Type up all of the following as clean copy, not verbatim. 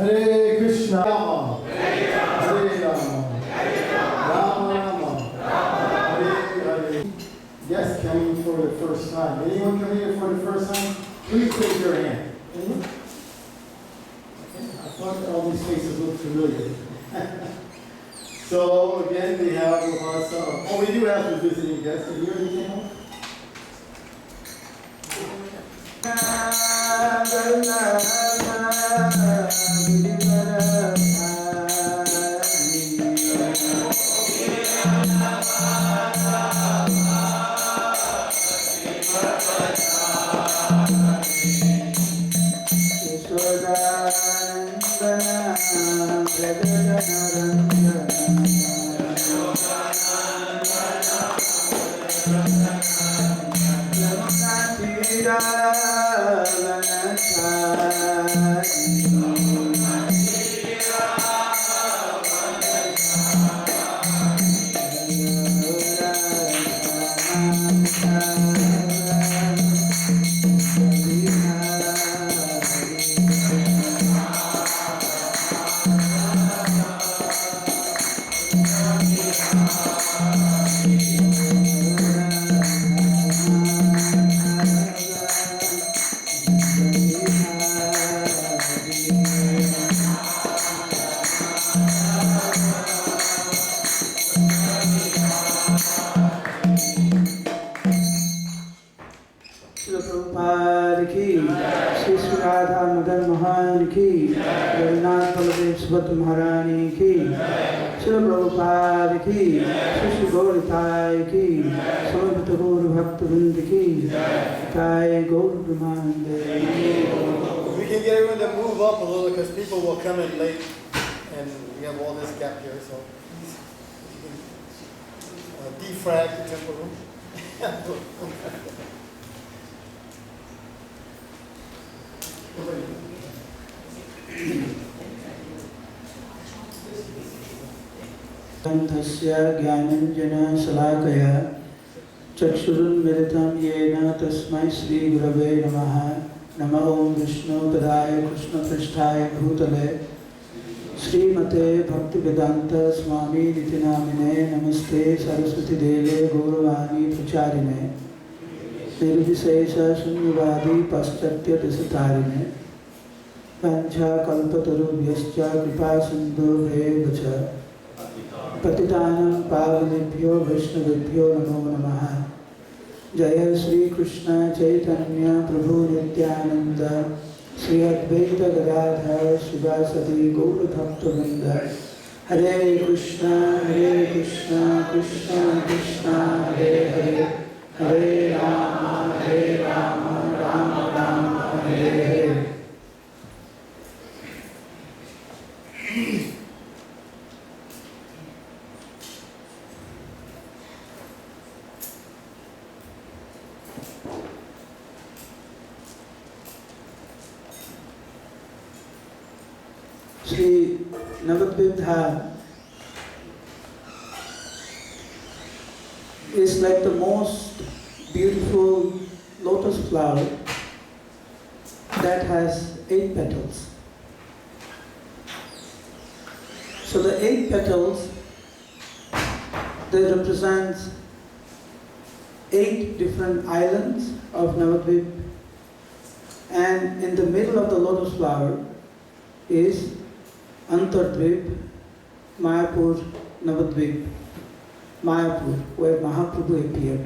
Hare Krishna, Hare Rama, Rama Rama, Hare Hare. Yes, coming for the first time. Anyone coming here for the first time? Please raise your hand. I thought all these faces looked familiar. So again, we have us. Oh, we do have the visiting guests. Have you heard anything? महारानी की श्री प्रभुपाद की श्री गौरताय की समस्त गौर भक्त वृंद की जय गौर ब्रह्मांड। We can get everyone to move up a little because people will come in late and we have all this gap here, so you can defrag the temple room. तस्य ज्ञानञ्जन शलाकया चक्षुरुन्मिलितं येन तस्मै श्रीगुरवे नमः। नमो विष्णुपदाय कृष्णपृष्ठाय भूतले श्रीमते भक्तिवेदान्त स्वामिनिति नामिने नमस्ते सरस्वती देवे गौरवाणी प्रचारिणे निर्विशेष शून्यवादी पाश्चात्य देशतारिणे पंचाकल्पतरुभ्यश्च कृपा सिन्धुभ्येव च पतितानां पावनेभ्यो वैष्णवेभ्यो नमो नमः। जय श्री कृष्ण चैतन्य प्रभु नित्यानंद श्री अद्वैत गदाधर शिवासदि गौर भक्तवृंद। हरे Krishna Krishna Krishna Hare Hare Hare Ram Ram Ram Hare Hare. Sri Navadvip dham is like the most beautiful lotus flower that has 8 petals. So the 8 petals, they represent 8 different islands of Navadvip, and in the middle of the lotus flower is Antardvip, Mayapur, Navadvip, Mayapur, where Mahaprabhu appeared.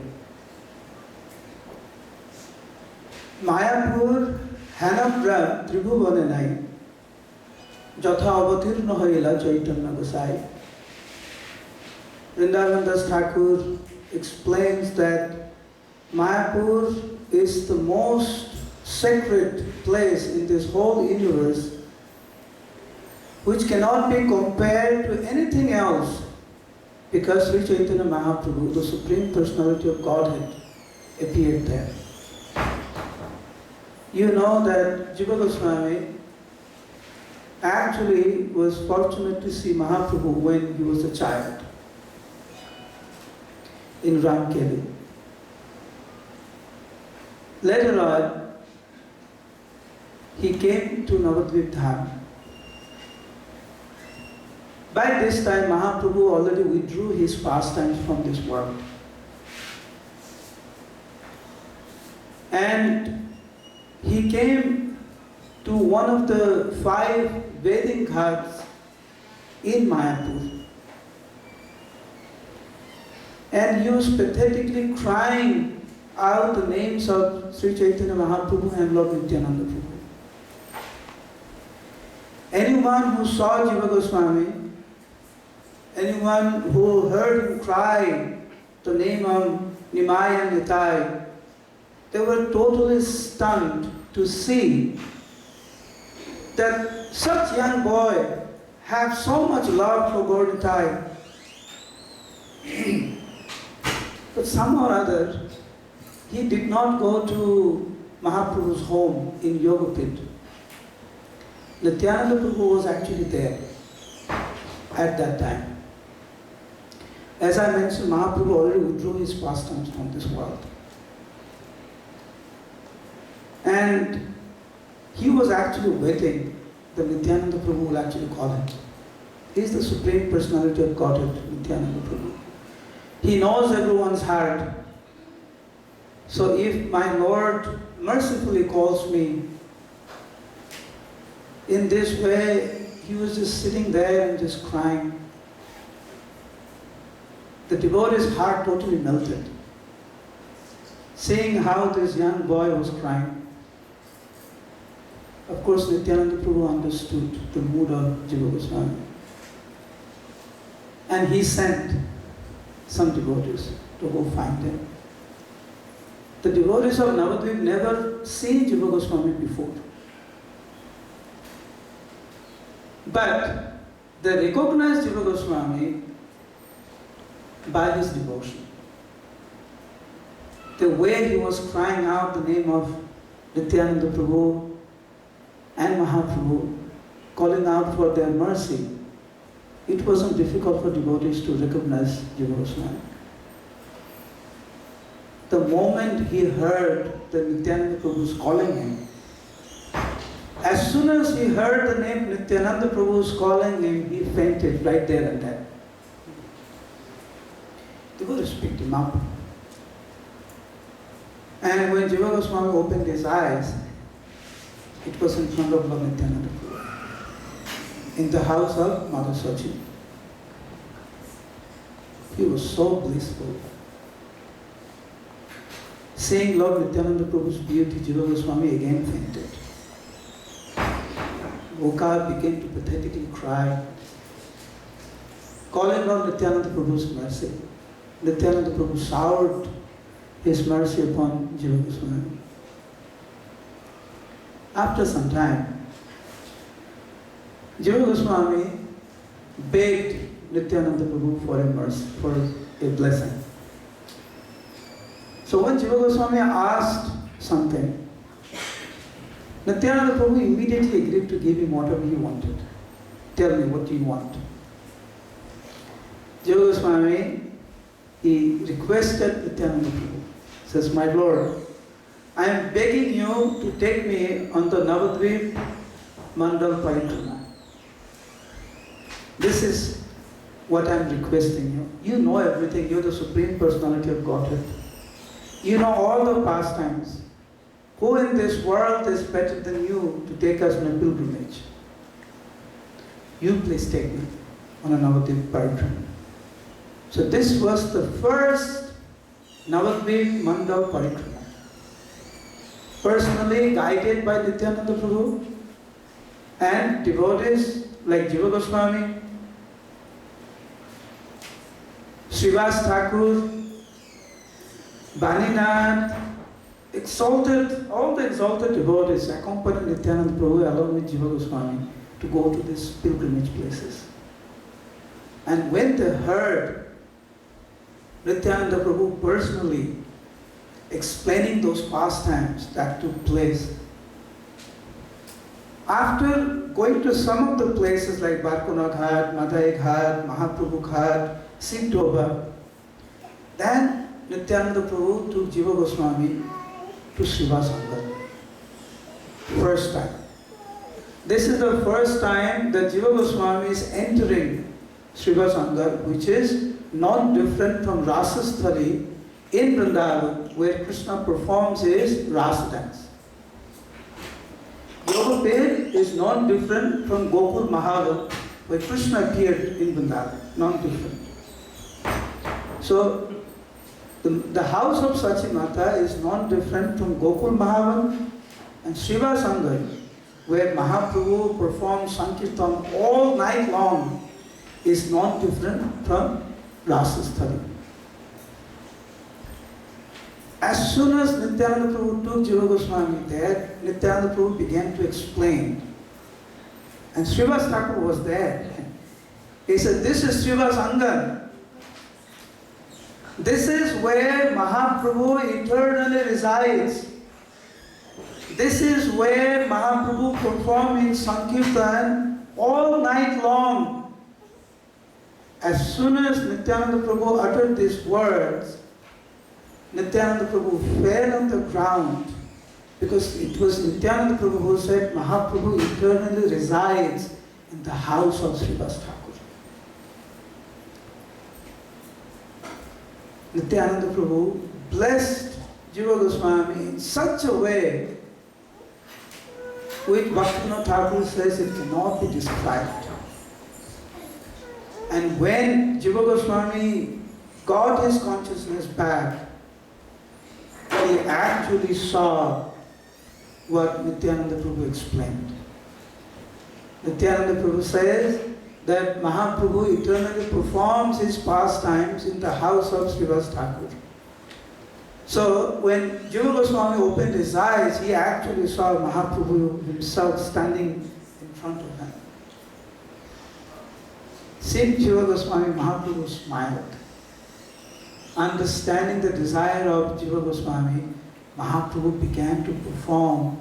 Mayapur Hanabra Tribhuvane nai, Jatha avatirna hoila Chaitanya Gosai. Vrindavan Das Thakur explains that Mayapur is the most sacred place in this whole universe, which cannot be compared to anything else, because Sri Chaitanya Mahaprabhu, the Supreme Personality of Godhead, appeared there. You know that Jiva Goswami actually was fortunate to see Mahaprabhu when he was a child in Ramkeli. Later on, he came to Navadvip dham By this time, Mahaprabhu already withdrew his pastimes from this world. And he came to one of the 5 bathing ghats in Mayapur. And he was pathetically crying out the names of Sri Chaitanya Mahaprabhu and Lord Nityananda Prabhu. Anyone who saw Jiva Goswami, anyone who heard him cry the name of Nimai and Nitai, they were totally stunned to see that such young boy have so much love for Gaur Nitai. But somehow or other, he did not go to Mahaprabhu's home in Yogapit. Nityananda Prabhu was actually there at that time. As I mentioned, Mahaprabhu already withdrew his pastimes from this world. And he was actually waiting that Nityananda Prabhu will actually call him. He is the Supreme Personality of Godhead, Nityananda Prabhu. He knows everyone's heart. So if my Lord mercifully calls me, in this way, he was just sitting there and just crying. The devotee's heart totally melted, seeing how this young boy was crying. Of course, Nityananda Prabhu understood the mood of Jiva Goswami. And he sent some devotees to go find him. The devotees of Navadvip never seen Jiva Goswami before. But they recognized Jiva Goswami by his devotion. The way he was crying out the name of Nityananda Prabhu and Mahaprabhu, calling out for their mercy, it wasn't difficult for devotees to recognize Jiva Goswami. The moment he heard that Nityananda Prabhu was calling him, as soon as he heard the name Nityananda Prabhu was calling him, he fainted right there and then. Devotees picked him up. And when Jiva Goswami opened his eyes, it was in front of Lord Nityananda Prabhu, in the house of Mother Sachi. He was so blissful. Seeing Lord Nityananda Prabhu's beauty, Jiva Goswami again fainted. Woke up, began to pathetically cry, calling Lord Nityananda Prabhu's mercy. Nityananda Prabhu showered his mercy upon Jiva Goswami. After some time, Jiva Goswami begged Nityananda Prabhu for a mercy, for a blessing. So when Jiva Goswami asked something, Nityananda Prabhu immediately agreed to give him whatever he wanted. Tell me, what do you want? Jiva Goswami, he requested Nityananda Prabhu. Says, my Lord, I am begging you to take me on the Navadvip Mandal Parikrama. This is what I am requesting you. You know everything. You are the Supreme Personality of Godhead. You know all the pastimes. Who in this world is better than you to take us on a pilgrimage? You please take me on a Navadvip Parikrama. So this was the first Navadvip Mandal Parikrama. Personally guided by Nityananda Prabhu and devotees like Jiva Goswami, Srivas Thakur, Baninath, all the exalted devotees accompanied Nityananda Prabhu along with Jiva Goswami to go to these pilgrimage places. And when they heard Nityananda Prabhu personally explaining those pastimes that took place, after going to some of the places like Barkuna Ghat, Madhai Ghat, Mahaprabhu Ghat, Sindhoba, then Nityananda Prabhu took Jiva Goswami to Srivasanga. First time. This is the first time that Jiva Goswami is entering Srivasanga, which is not different from Rasasthali in Vrindavan, where Krishna performs his Rasa dance. Yogapir is not different from Gokul Mahaval, where Krishna appeared in Vrindavan, not different. So, the house of Sachimata is not different from Gokul Mahaval, and Srivasanga, where Mahaprabhu performs Sankirtan all night long, is not different from Rasasthali. As soon as Nityananda Prabhu took Jiva Goswami there, Nityananda Prabhu began to explain. And Srivas Thakur was there. He said, this is Srivas Angan. This is where Mahaprabhu eternally resides. This is where Mahaprabhu performed his Sankirtan all night long. As soon as Nityananda Prabhu uttered these words, Nityananda Prabhu fell on the ground, because it was Nityananda Prabhu who said Mahaprabhu eternally resides in the house of Srivas Thakur. Nityananda Prabhu blessed Jiva Goswami in such a way which Bhaktivinoda Thakur says it cannot be described. And when Jiva Goswami got his consciousness back, he actually saw what Nityananda Prabhu explained. Nityananda Prabhu says that Mahaprabhu eternally performs his pastimes in the house of Srivas Thakur. So when Jiva Goswami opened his eyes, he actually saw Mahaprabhu himself standing in front of him. Seeing Jiva Goswami, Mahaprabhu smiled. Understanding the desire of Jiva Goswami, Mahaprabhu began to perform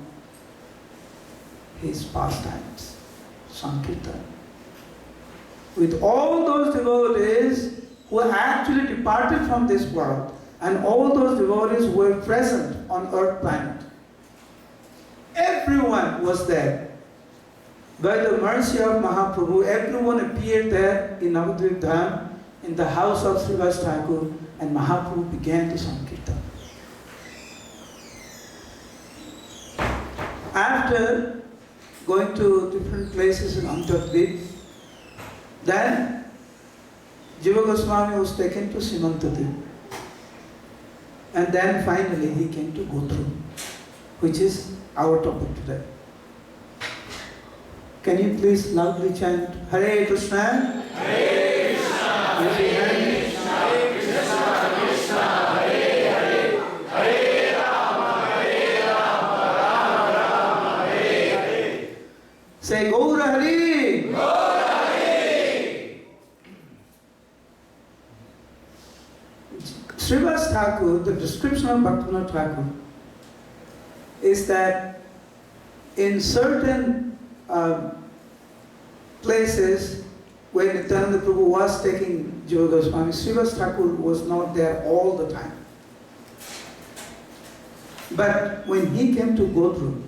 his pastimes, Sankirtan, with all those devotees who actually departed from this world, and all those devotees who were present on earth planet. Everyone was there. By the mercy of Mahaprabhu, everyone appeared there in Navadvip Dham, in the house of Srivas Thakur, and Mahaprabhu began the Sankirtan. After going to different places in Navadvip, then Jiva Goswami was taken to Simantadip. And then finally he came to Gotru, which is our topic today. Can you please loudly chant Hare Krishna? Hare Krishna, Hare Krishna, Krishna Krishna, Hare Hare, Hare Rama, Rama Rama, Hare Hare. Say Gaura Hari. Gaura Hari. Srivas Thakur, the description of Bhaktivinoda Thakur is that in certain places where Nityananda Prabhu was taking Jiva Goswami, Srivas Thakur was not there all the time. But when he came to Godrum,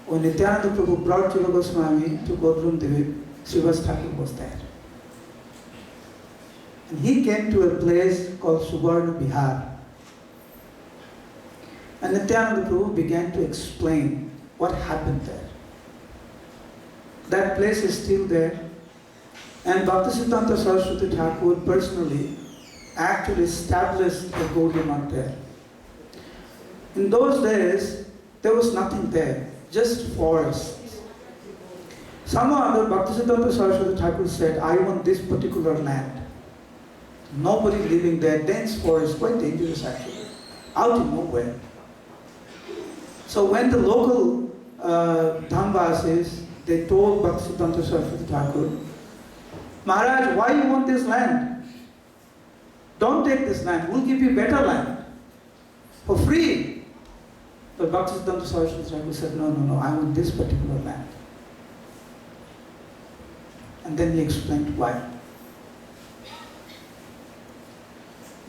when Nityananda Prabhu brought Jiva Goswami to Godrum Devik, Srivas Thakur was there. And he came to a place called Subarna Bihar. And Nityananda Prabhu began to explain what happened there. That place is still there. And Bhaktisiddhanta Saraswati Thakur personally actually established a Gaudiya Math there. In those days, there was nothing there, just forests. Somehow or other, Bhaktisiddhanta Saraswati Thakur said, I want this particular land. Nobody living there, dense forest, quite dangerous actually, out in nowhere. So when the local Dhamvasis, they told Bhaktisiddhanta Saraswati Thakur, Maharaj, why you want this land? Don't take this land, we'll give you better land, for free. But Bhaktisiddhanta Saraswati Thakur said, no, I want this particular land. And then he explained why.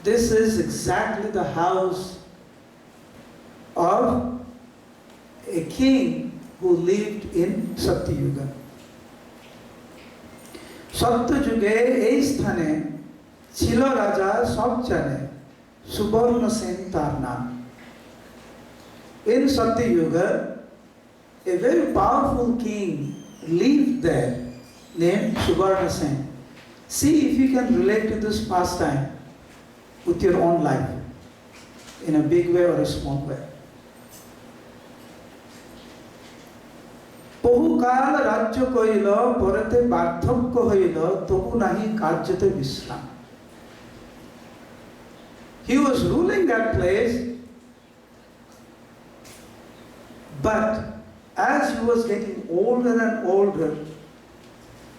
This is exactly the house of a king who lived in Satyuga. সত্য যুগে এই স্থানে ছিল রাজা সব জানে সুবর্ণ সেন তার নাম। In Satya Yuga, a very powerful king lived there named Subarna Sen. See if you can relate to this pastime with your own life in a big way or a small way. বহুকাল রাজ্য কইল পরেতে বার্ধক্য হইল তবু নাহি কার্যতে বিশ্রাম। He was ruling that place, but as he was getting older and older,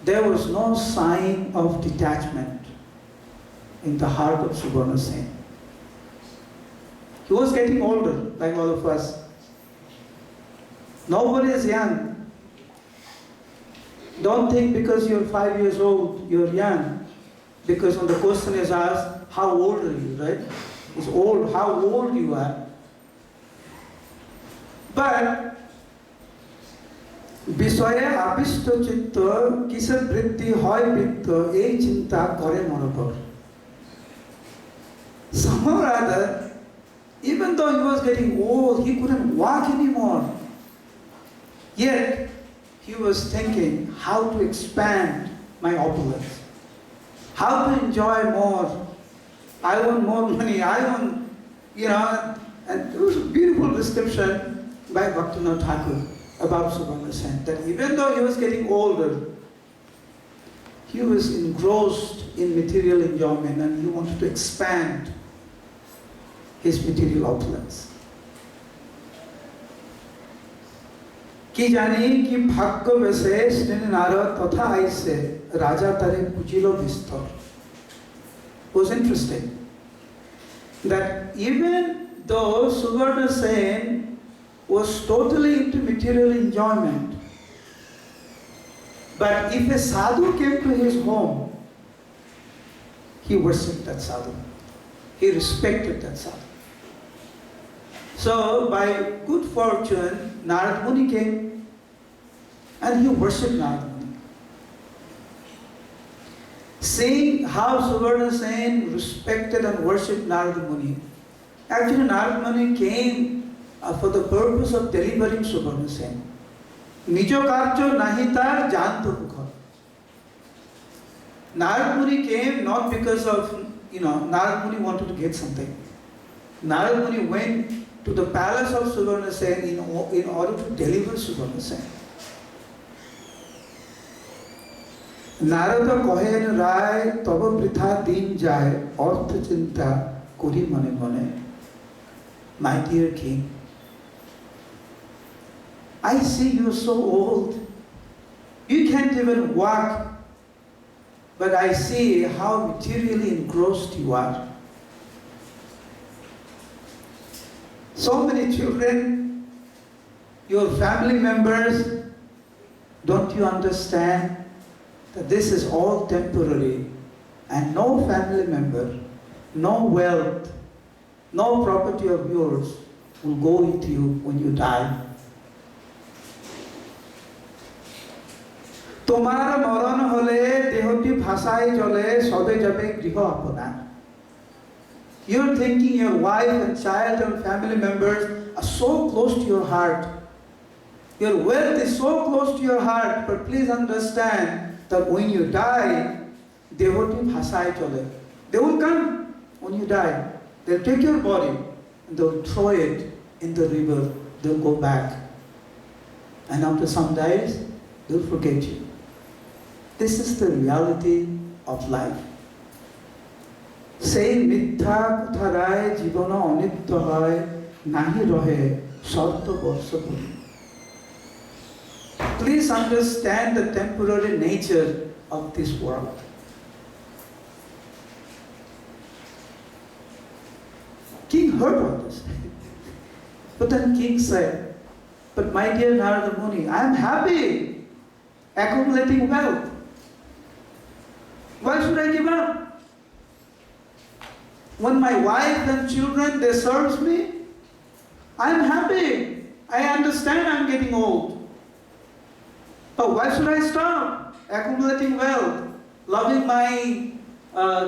there was no sign of detachment in the heart of Subarna Sen. He was getting older, like all of us. Nobody is young. Don't think because you're 5 years old, you're young. Because when the question is asked, how old are you, right? It's old, how old you are. But বিষয়ে আবিষ্ট চিত্ত কিসের বৃত্তি হয় বৃত্ত এই চিন্তা করে মনোকর। Somehow or other, even though he was getting old, he couldn't walk anymore. Yet he was thinking how to expand my opulence, how to enjoy more. I want more money, I want, and it was a beautiful description by Bhaktivinoda Thakur about Subarna Sen, that even though he was getting older, he was engrossed in material enjoyment and he wanted to expand his material opulence. কি জানি কি ভাগ্য বেশে শ্রীনি নারদ তথা আইসে রাজা তারে বুঝিল বিস্তর। Was interesting that even though Subarna Sen was totally into material enjoyment, but if a sadhu came to his home, he worshipped that sadhu. He respected that sadhu. So by good fortune, Narad Muni came and he worshipped Narad Muni. Seeing how Subarna Sen respected and worshipped Narad Muni, actually Narad Muni came for the purpose of delivering Subarna Sen. Nijo karjo nahi tar janto mukhar. Narad Muni came not because of, Narad Muni wanted to get something. Narad Muni went to the palace of Subarna Sen in order to deliver Subarna Sen. Narada কহেন রায় তব বৃথা দিন যায় অর্থ চিন্তা করি মনে মনে। My dear king, I see you are so old. You can't even walk, but I see how materially engrossed you are. So many children, your family members, don't you understand that this is all temporary and no family member, no wealth, no property of yours will go with you when you die. তোমার মরণ হলে দেহটি ভাষায় জলে সবে যাবে গৃহ আপনার। You're thinking your wife and child and family members are so close to your heart. Your wealth is so close to your heart, but please understand that when you die, devoti bhasai chole. They will come when you die. They'll take your body and they'll throw it in the river. They'll go back. And after some days, they'll forget you. This is the reality of life. সেই মিথ্যা কথা রায় জীবন অনিত্য হয় নাহি রহে শত বর্ষ পরি। Please understand the temporary nature of this world. King heard all this. But then king said, but my dear Narada Muni, I am happy accumulating wealth. Why should I give up? When my wife and children, they serve me, I am happy. I understand I am getting old. But why should I stop accumulating wealth? loving my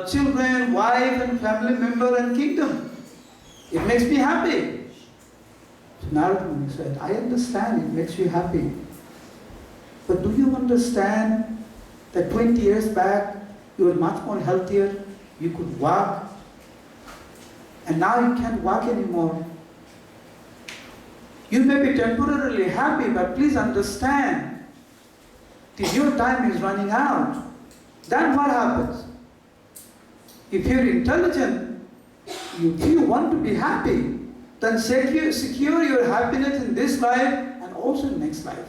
children, wife and family member and kingdom. It makes me happy. So Narada Muni said, I understand it makes you happy. But do you understand that 20 years back you were much more healthier, you could walk, and now you can't walk anymore. You may be temporarily happy, but please understand that your time is running out. Then what happens? If you're intelligent, if you want to be happy, then secure your happiness in this life and also in next life.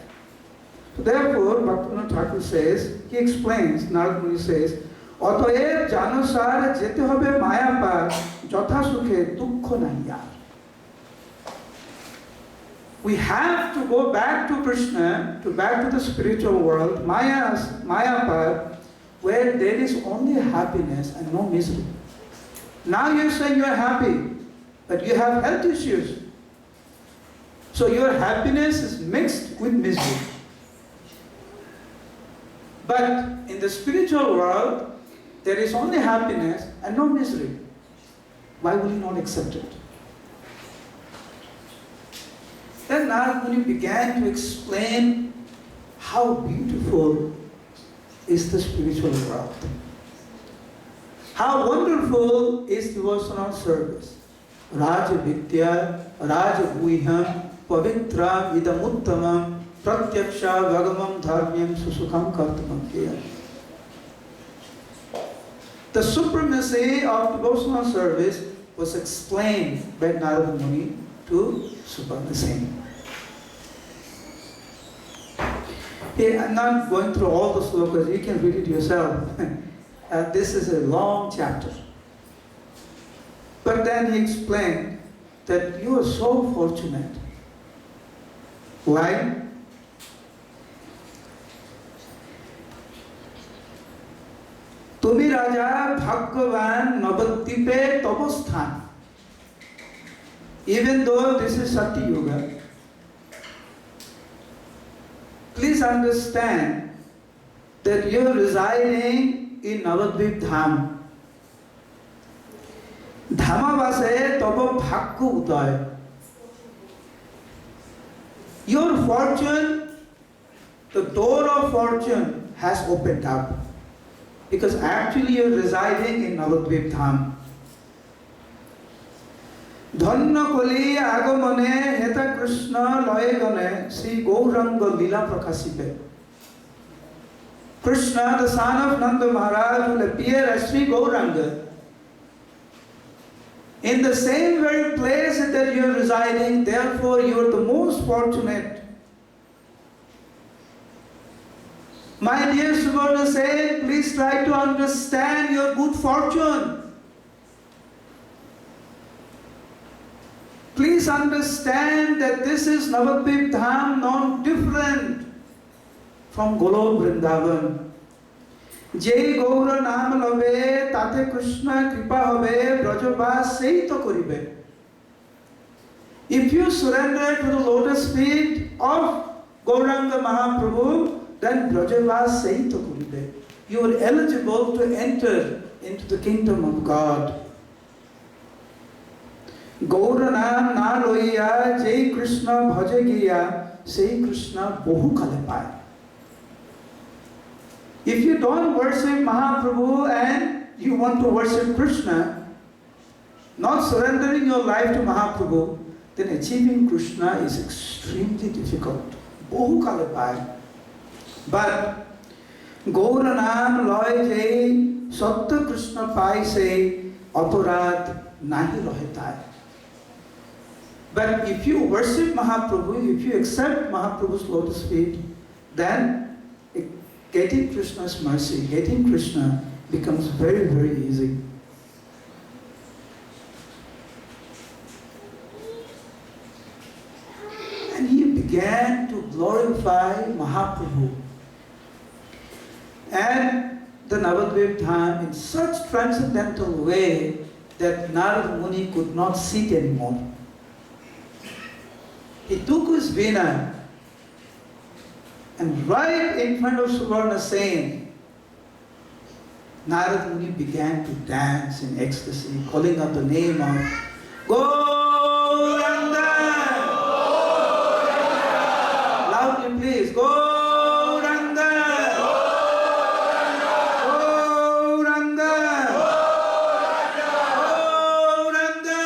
So therefore, Bhaktivinoda Thakur says, he explains, Narada Muni says, অতএব জানসার যেতে হবে মায়াপার যথা সুখে দুঃখ নাই আর. We have to go back to Krishna, back to the spiritual world, Mayapur, where there is only happiness and no misery. Now you're saying you're happy, but you have health issues. So your happiness is mixed with misery. But in the spiritual world, there is only happiness and no misery. Why will you not accept it? Then Narada Muni began to explain how beautiful is the spiritual world. How wonderful is devotional service. Raja Vidya, Raja Guhyam, Pavitra Idamuttamam, Pratyaksha Vagamam Dharmyam Susukham Kartamam Kiyam. The supremacy of devotional service was explained by Narada Muni to Suparna Singh. Here, I'm not going through all the slokas, you can read it yourself. This is a long chapter. But then he explained that you are so fortunate. Why? তুমি রাজা ভাগ্যবান নবদ্বীপে তব স্থান. Even though this is Satya Yuga, please understand that you are residing in Navadvip Dham. Dhamavase tava bhagya uday. Your fortune, the door of fortune has opened up. Because actually you are residing in Navadvip Dham. Dhanna koli agamane heta Krishna loyagane Sri Gauranga lila prakasipe. Krishna, the son of Nanda Maharaj, will appear as Sri Gauranga. In the same very place that you are residing, therefore you are the most fortunate. My dear Suvarna said, please try to understand your good fortune. Please understand that this is Navadvip Dham, non different from Golok Vrindavan. Je Gaura Naam Love, Tate Krishna Kripa Habe, Brajabas Seito Koribe. If you surrender to the lotus feet of Gauranga Mahaprabhu, then Brajavas Seito Koribe. You are eligible to enter into the kingdom of God. Gauranam na loiya Jai Krishna bhaje giya Sei Krishna bohu kale paye. If you don't worship Mahaprabhu and you want to worship Krishna, not surrendering your life to Mahaprabhu, then achieving Krishna is extremely difficult. Bohu kale paye. But Gauranam loy jai Satya Krishna pai se aparad nahi raheta. But if you worship Mahaprabhu, if you accept Mahaprabhu's lotus feet, then getting Krishna's mercy, getting Krishna becomes very, very easy. And he began to glorify Mahaprabhu and the Navadvip Dham in such transcendental way that Narada Muni could not sit anymore. He took his veena and right in front of Suvarna saying, Narad Muni began to dance in ecstasy, calling out the name of Gauranga. Loudly please, Gauranga. Gauranga. Gauranga.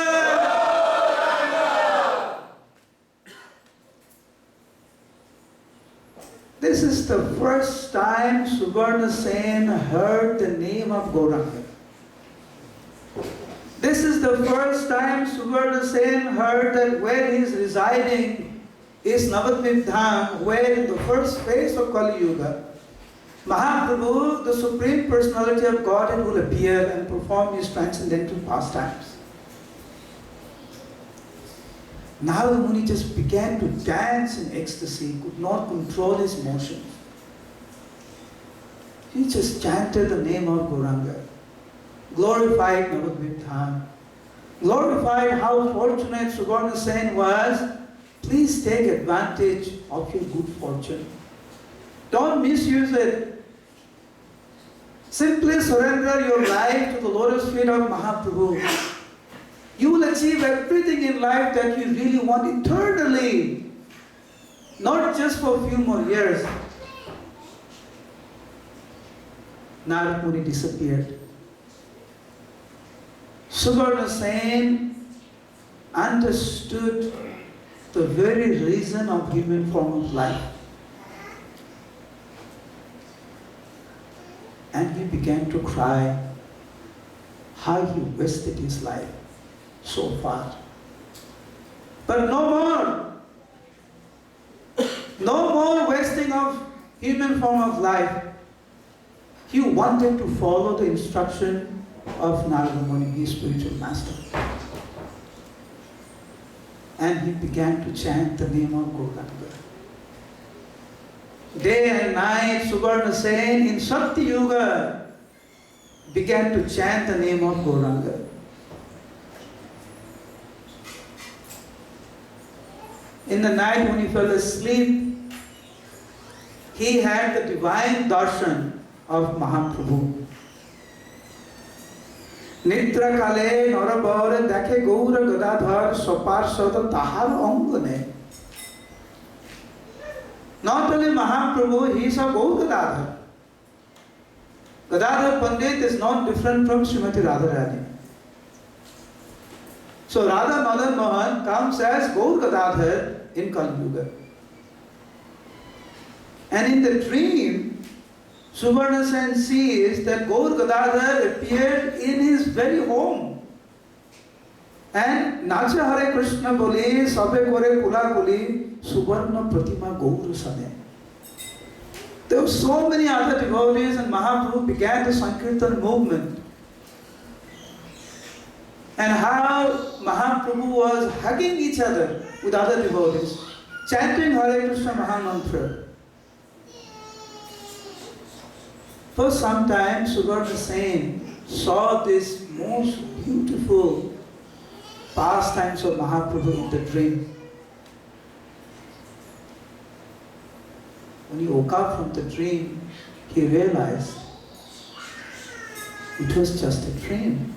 This is the first time Suvarna Sen heard the name of Gauranga. This is the first time Suvarna Sen heard that where he is residing is Navadvip Dham, where in the first phase of Kali Yuga, Mahaprabhu, the Supreme Personality of Godhead, will appear and perform his transcendental pastimes. Narada Muni just began to dance in ecstasy, could not control his motions. He just chanted the name of Gauranga, glorified Navadvip Dham, glorified how fortunate Suvarna Sen was. Please take advantage of your good fortune. Don't misuse it. Simply surrender your life to the lotus feet of Mahaprabhu. You will achieve everything in life that you really want eternally, not just for a few more years. Narad Muni disappeared. Suvarna Sen understood the very reason of human form of life. And he began to cry how he wasted his life so far. But no more. No more wasting of human form of life. He wanted to follow the instruction of Narada Muni, his spiritual master. And he began to chant the name of Gauranga. Day and night, Suvarna Sen in Shakti Yuga began to chant the name of Gauranga. In the night when he fell asleep, he had the divine darshan of Mahaprabhu. Nitra kale narabhar dekhe gaura gadadhar soparsada tahar angane. Not only Mahaprabhu, he saw Gaur Gadadhar. Gadadhar Pandit is not different from Srimati Radharani. So Radha Madan Mohan comes as Gaur Gadadhar in Kali Yuga. And in the dream, Suvarna Sen sees that Gaur Gadadhar appeared in his very home. And Nacha Hare Krishna Boli, Sabe Kore Kula Kuli, Suvarna Pratima Gaur Sane. There were so many other devotees, and Mahaprabhu began the Sankirtan movement. And how Mahaprabhu was hugging each other with other devotees, chanting Hare Krishna Mahamantra. For some time, Suvarna Sen saw this most beautiful pastimes of Mahaprabhu in the dream. When he woke up from the dream, he realized it was just a dream.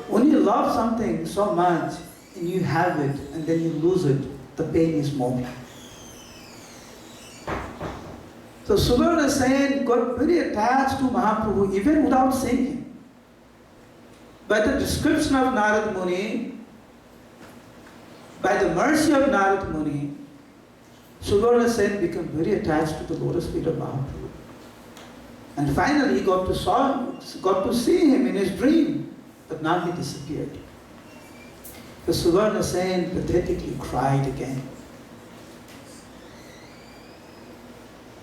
When you love something so much and you have it and then you lose it, the pain is more. So Suvarna Sen got very attached to Mahaprabhu even without seeing him. By the description of Narad Muni, by the mercy of Narad Muni, Suvarna Sen became very attached to the lotus feet of Mahaprabhu. And finally he got to see him in his dream, but now he disappeared. So Suvarna Sen pathetically cried again.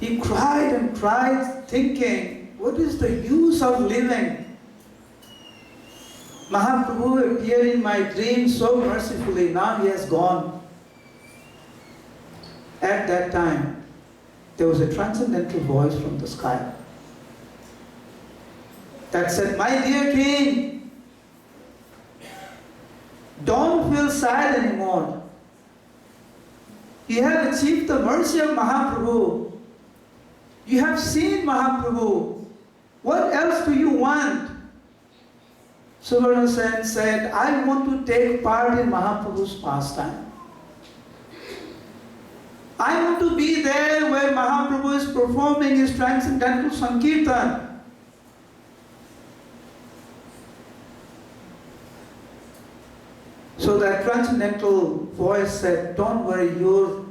He cried and cried, thinking, what is the use of living? Mahaprabhu appeared in my dream so mercifully, now he has gone. At that time, there was a transcendental voice from the sky that said, my dear king, don't feel sad anymore. You have achieved the mercy of Mahaprabhu. You have seen Mahaprabhu. What else do you want? Suvarna Sen said, I want to take part in Mahaprabhu's pastime. I want to be there where Mahaprabhu is performing his transcendental Sankirtan. So that transcendental voice said, don't worry, your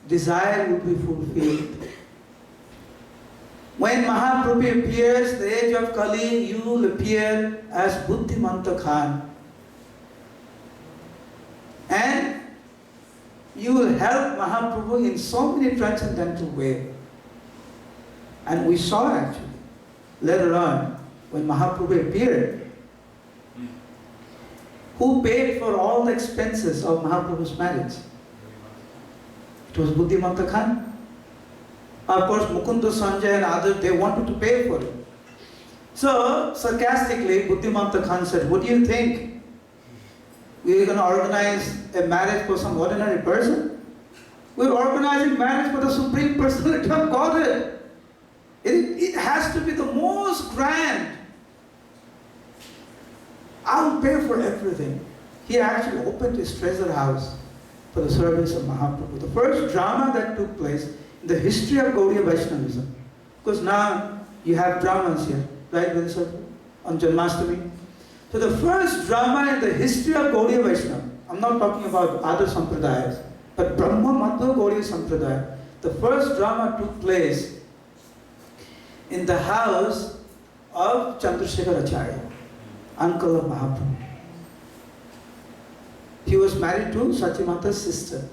desire will be fulfilled. When Mahaprabhu appears, the age of Kali, you will appear as Buddhimanta Khan. And you will help Mahaprabhu in so many transcendental ways. And we saw actually, later on, when Mahaprabhu appeared, who paid for all the expenses of Mahaprabhu's marriage? It was Buddhimanta Khan. Of course, Mukunda, Sanjay and others, they wanted to pay for it. So, sarcastically, Buddhimanta Khan said, what do you think? We are going to organize a marriage for some ordinary person? We are organizing marriage for the Supreme Personality of Godhead. It has to be the most grand. I'll pay for everything. He actually opened his treasure house for the service of Mahaprabhu. The first drama that took place in the history of Gaudiya Vaishnavism. Because now you have dramas here, right, Vincent? On Janmashtami. So the first drama in the history of Gaudiya Vaishnava, I'm not talking about other sampradayas, but Brahma Madhva Gaudiya Sampradaya, the first drama took place in the house of Chandrasekhar Acharya, uncle of Mahaprabhu. He was married to Satyamata's sister.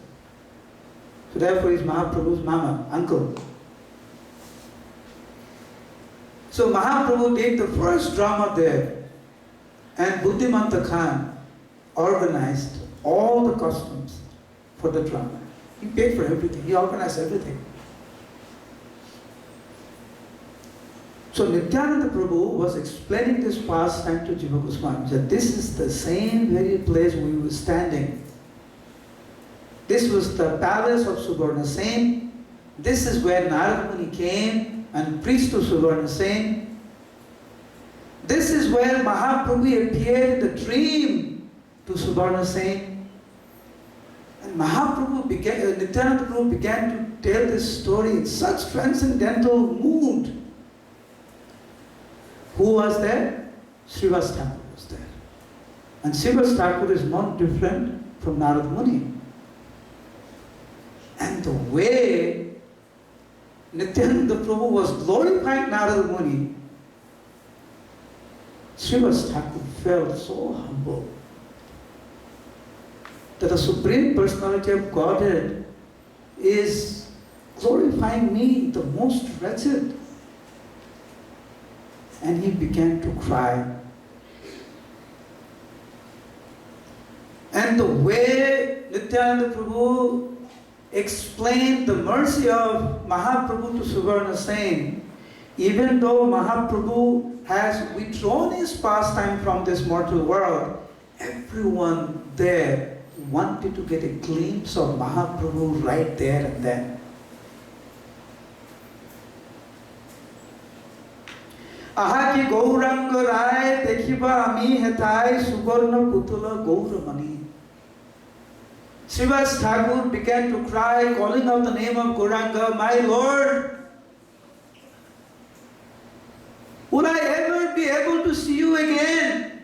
So therefore he is Mahaprabhu's mama, uncle. So Mahaprabhu did the first drama there. And Buddhimanta Khan organized all the costumes for the drama. He paid for everything. He organized everything. So Nityananda Prabhu was explaining this pastime to Jiva Goswami that this is the same very place we were standing. This was the palace of Suvarna Sen. This is where Narada Muni came and preached to Suvarna Sen. This is where Mahaprabhu appeared in the dream to Suvarna Sen. And Nityananda Prabhu began to tell this story in such transcendental mood. Who was there? Srivas Thakur was there. And Srivas Thakur is not different from Narada Muni. And the way Nityananda Prabhu was glorifying Narada Muni, Srivas Thakur felt so humble that the Supreme Personality of Godhead is glorifying me, the most wretched. And he began to cry. And the way Nityananda Prabhu explained the mercy of Mahaprabhu to Suvarna Sen, even though Mahaprabhu has withdrawn his pastime from this mortal world, everyone there wanted to get a glimpse of Mahaprabhu right there and then. Ahaki Gauranga Rai Dekhiba Ami Hetai Sugarna Putula Gauramani. Srivas Thakur began to cry, calling out the name of Gauranga, my Lord, would I ever be able to see you again?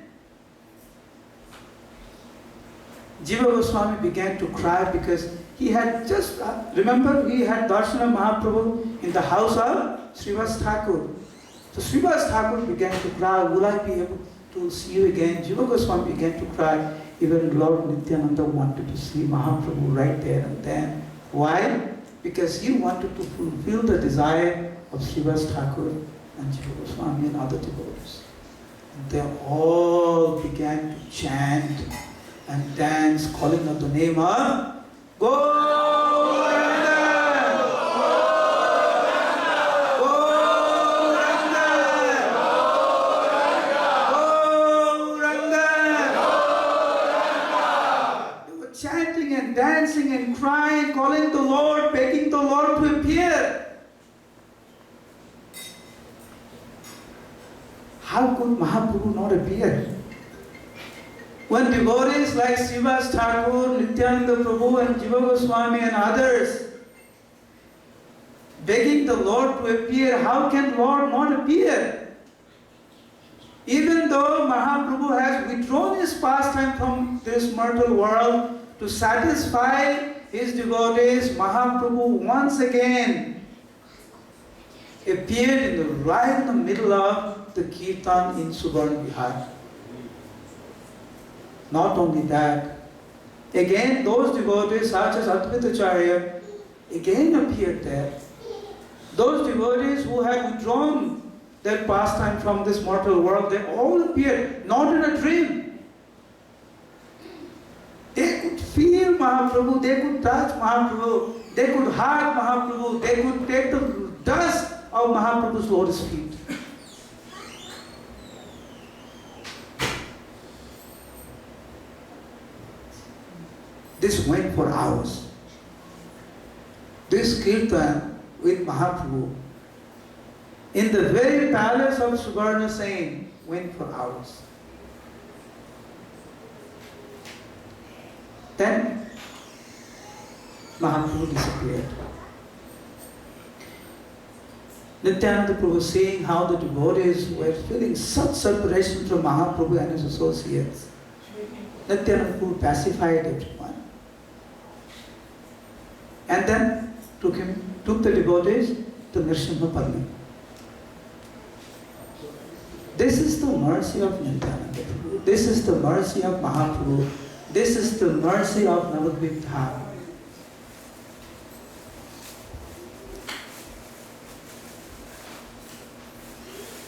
Jiva Goswami began to cry because he had just, remember, he had darshan of Mahaprabhu in the house of Srivas Thakur. So Srivas Thakur began to cry, will I be able to see you again? Jiva Goswami began to cry. Even Lord Nityananda wanted to see Mahaprabhu right there and then. Why? Because he wanted to fulfill the desire of Srivas Thakur and Jiva Goswami and other devotees. And they all began to chant and dance, calling out the name of Gauranga! Chanting and dancing and crying, calling the Lord, begging the Lord to appear. Mahaprabhu not appear? When devotees like Srivas Thakur, Nityananda Prabhu and Jiva Goswami and others begging the Lord to appear, how can Lord not appear? Even though Mahaprabhu has withdrawn his pastime from this mortal world to satisfy his devotees, Mahaprabhu once again appeared right in the middle of the Kirtan in Subarna Vihar. Not only that, again those devotees such as Advaita Acharya again appeared there. Those devotees who had withdrawn their pastime from this mortal world, they all appeared, not in a dream. They could feel Mahaprabhu, they could touch Mahaprabhu, they could hug Mahaprabhu, they could take the dust of Mahaprabhu's lotus feet. This went for hours. This kirtan with Mahaprabhu in the very palace of Subarna Sen went for hours. Then Mahaprabhu disappeared. Nityananda Prabhu seeing how the devotees were feeling such separation from Mahaprabhu and his associates, Nityananda Prabhu pacified everyone. And then took the devotees to Nrsimhapalli. This is the mercy of Nityananda Prabhu. This is the mercy of Mahaprabhu. This is the mercy of Navadvip Dham.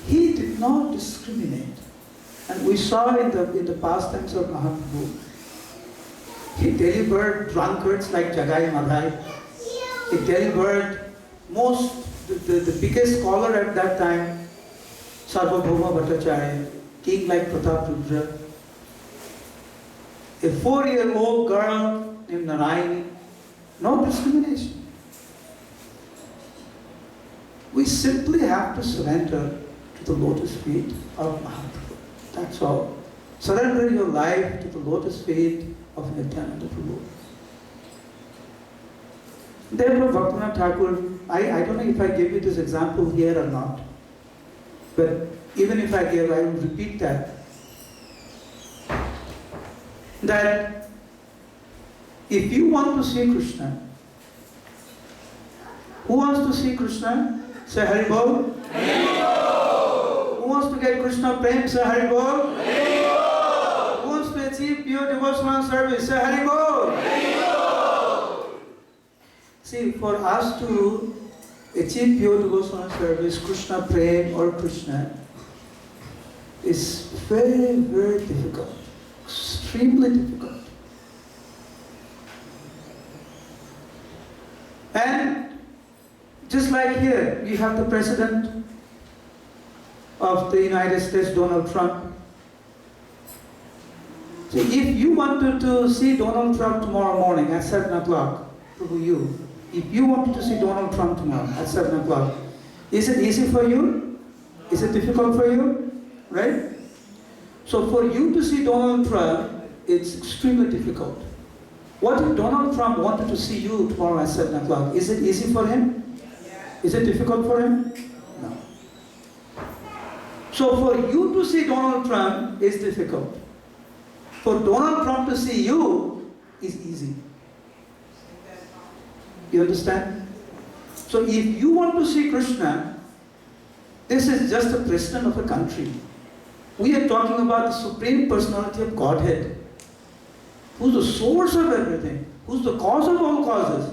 He did not discriminate. And we saw in the pastimes of Mahaprabhu, he delivered drunkards like Jagai Madhai. He delivered the biggest scholar at that time, Sarvabhauma Bhattacharya, king like Prataprudra. A 4-year-old girl named Narayani. No discrimination. We simply have to surrender to the lotus feet of Mahaprabhu. That's all. Surrender your life to the lotus feet of Nityananda Prabhu. Therefore, Bhaktivinoda Thakur, I don't know if I gave you this example here or not, but even if I gave, I will repeat that if you want to see Krishna, who wants to see Krishna? Say Hari Bol. Who wants to get Krishna Prem? Say Hari Bol. Who wants to achieve pure devotional service? Say Hari Bol. See, for us to achieve pure devotional service, Krishna Prem or Krishna, is very, very difficult. Extremely difficult. And just like here, we have the President of the United States, Donald Trump. So if you wanted to see Donald Trump tomorrow morning at 7 o'clock, if you wanted to see Donald Trump tomorrow at 7 o'clock, is it easy for you? Is it difficult for you? Right? So for you to see Donald Trump, it's extremely difficult. What if Donald Trump wanted to see you tomorrow at 7 o'clock? Is it easy for him? Is it difficult for him? No. So for you to see Donald Trump is difficult. For Donald Trump to see you is easy. You understand? So if you want to see Krishna, this is just the president of a country. We are talking about the Supreme Personality of Godhead, who's the source of everything, who's the cause of all causes.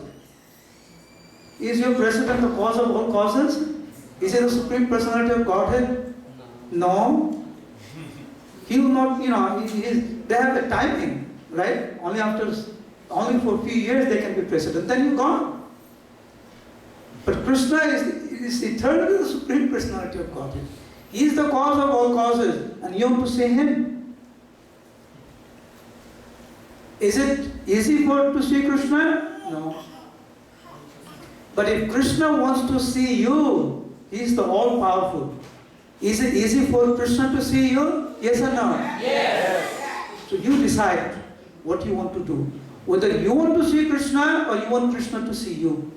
Is your president the cause of all causes? Is he the Supreme Personality of Godhead? No. He will not, they have a timing, right? Only for a few years they can be president, then you're gone. But Krishna is eternally the Supreme Personality of Godhead. He is the cause of all causes, and you have to see Him. Is it easy to see Krishna? No. But if Krishna wants to see you, He is the all-powerful. Is it easy for Krishna to see you? Yes or no? Yes. So you decide what you want to do. Whether you want to see Krishna or you want Krishna to see you.